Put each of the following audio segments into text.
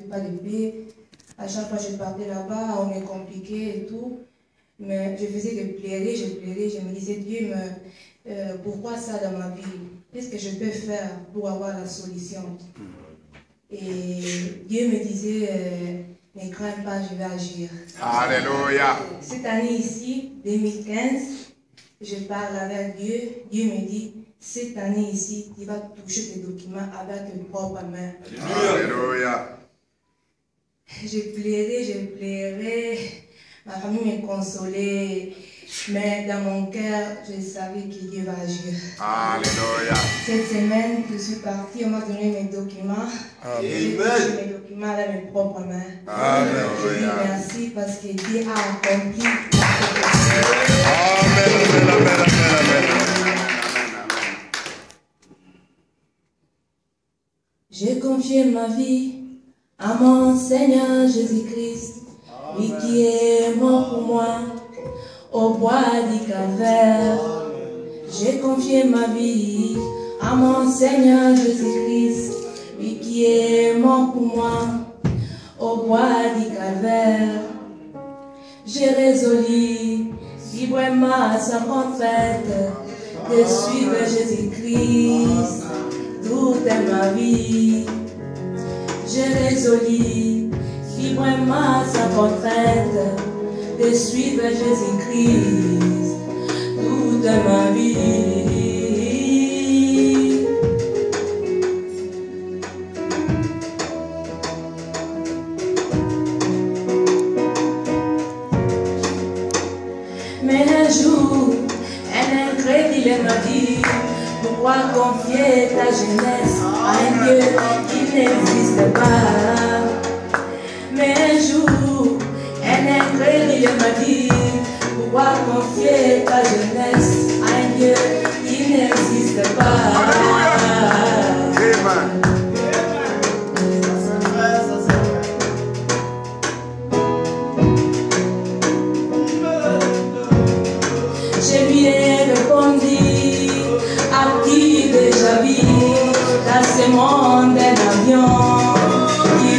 n'avait pas de paix. À chaque fois que je partais là-bas, on me compliquait et tout. Mais je faisais que pleurer, je me disais, Dieu, pourquoi ça dans ma vie? Qu'est-ce que je peux faire pour avoir la solution? Et Dieu me disait, ne crains pas, je vais agir. Alléluia. Cette année ici, 2015, je parle avec Dieu. Dieu me dit, cette année ici, tu vas toucher tes documents avec tes propres mains. Alléluia. Je pleurais. Ma famille me consolait. Mais dans mon cœur, je savais que Dieu va agir. Alléluia. Cette semaine, je suis partie, on m'a donné mes documents. J'ai touché mes documents avec mes propres mains. Alléluia. Je dis merci parce que Dieu a accompli. Amen, amen, amen, amen. J'ai confié ma vie à mon Seigneur Jésus-Christ, lui qui est mort pour moi au bois du Calvaire. J'ai confié ma vie à mon Seigneur Jésus-Christ, lui qui est mort pour moi au bois du Calvaire. J'ai résolu librement sans contrainte de suivre Jésus-Christ toute ma vie. J'ai résolu librement sans contrainte de suivre Jésus-Christ toute ma vie. Mais un jour, un incrédule m'a dit, pourquoi confier ta jeunesse à un Dieu qui n'existe pas? Mais un jour, un incrédule m'a dit, pourquoi confier ta jeunesse à un Dieu qui n'existe pas? Amen. Je lui ai répondu, à qui déjà vu dans ce monde un avion qui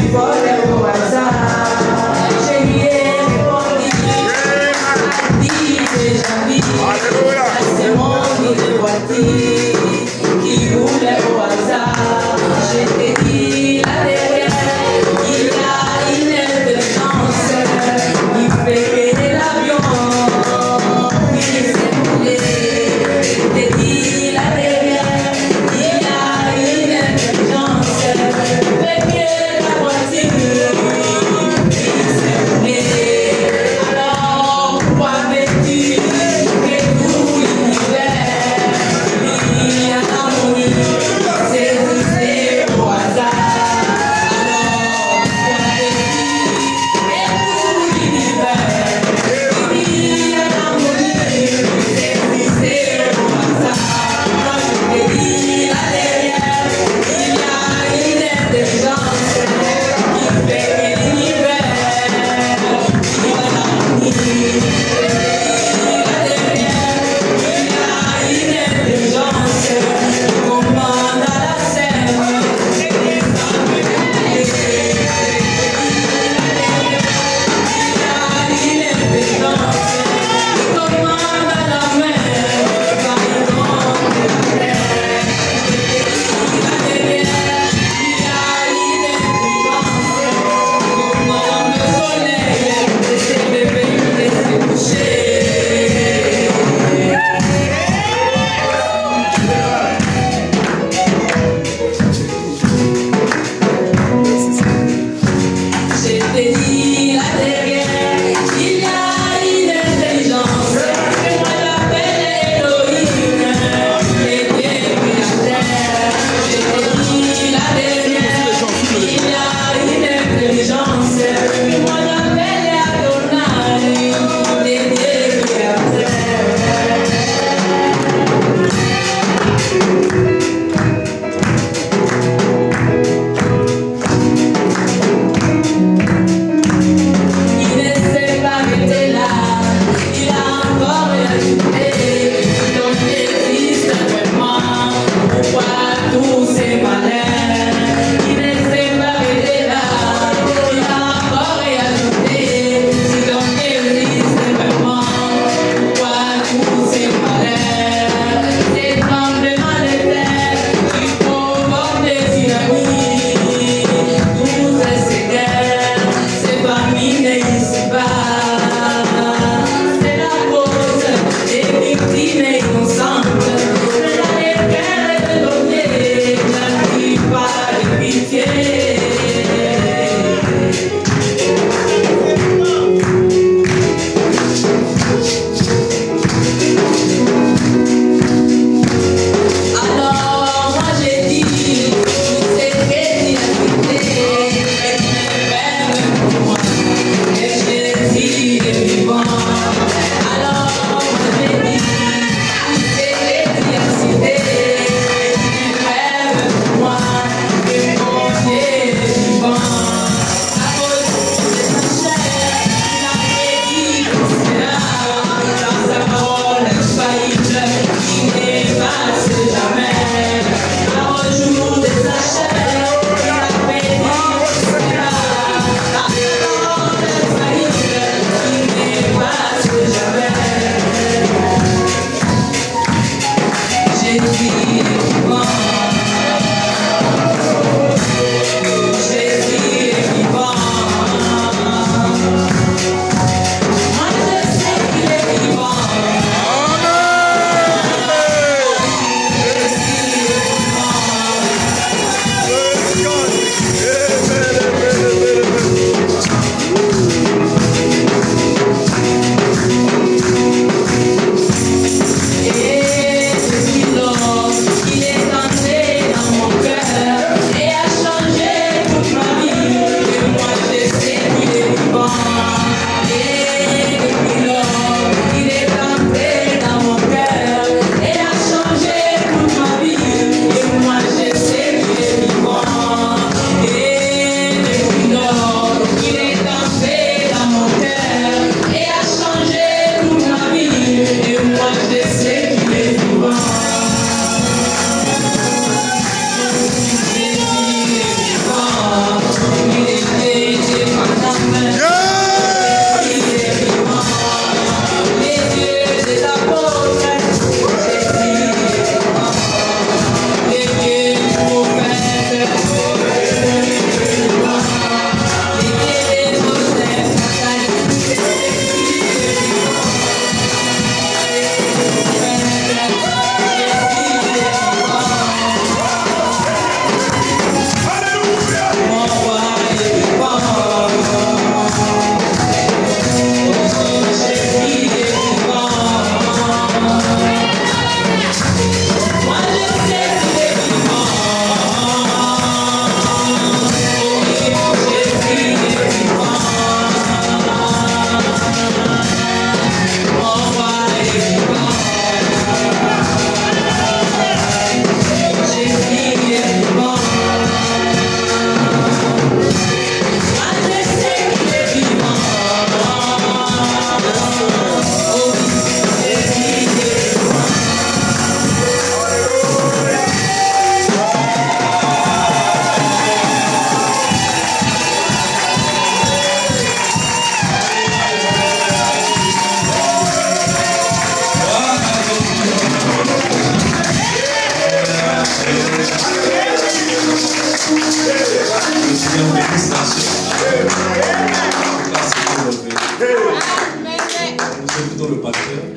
le pasteur.